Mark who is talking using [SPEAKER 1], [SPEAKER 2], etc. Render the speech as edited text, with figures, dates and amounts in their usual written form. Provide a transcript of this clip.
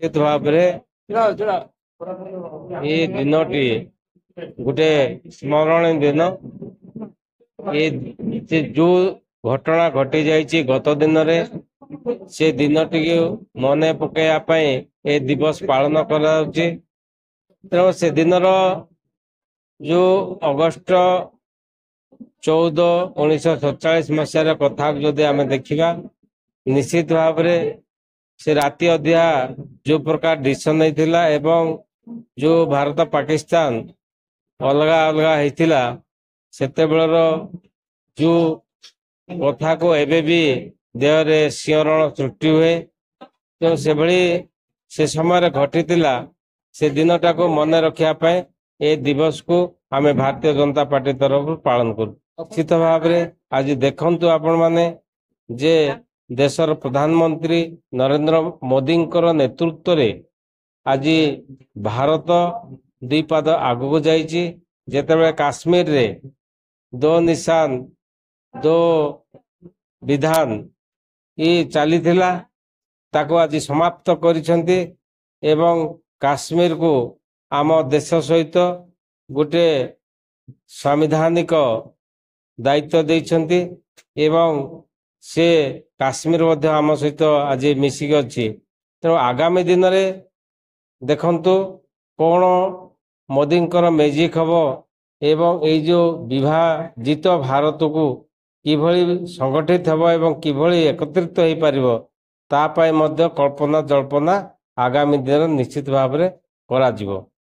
[SPEAKER 1] निश्चित भाव ये दिनटी गोटे स्मरणीय दिन ये जो घटना घटी जाइए गत दिन से दिनटी मन पकड़ापी ए दिवस पालन कर से दिन जो अगस्ट 14, 1947 मसीहार कथा जदि आम देखा निश्चित भाव से राति अधिया जो प्रकार डिसीजन नहीं एवं जो भारत पाकिस्तान अलग अलग होता सेते बेलर जो कथा को एवं भी देहरे सिंहरण सृष्टि हुए तो से भली से समय घटी से दिनटा को मन रखापी ए दिवस को आम भारतीय जनता पार्टी तरफ पालन करूँ। निश्चित भाव आज देखु आपण मैंने जे देशर प्रधानमंत्री नरेंद्र मोदी नेतृत्व रे आज भारत दुई पाद आगू जाइए जेते काश्मीर रे दो निशान दो विधान ये चली ताको आज समाप्त करिसेंती एवं काश्मीर को आम देश सहित गोटे संवैधानिक दायित्व देइछंती एवं से काश्मीर मध्य आम सहित आज मिसिक अच्छी तेणु आगामी दिन में देखंतु कौन मोदींकर मैजिक हम एवं ये जो विभाजित भारत को किभली संगठित हम एवं किभली एकत्रित हो पारिबो तापाई मध्य कल्पना जल्पना आगामी दिन निश्चित भाव में करा जिवो।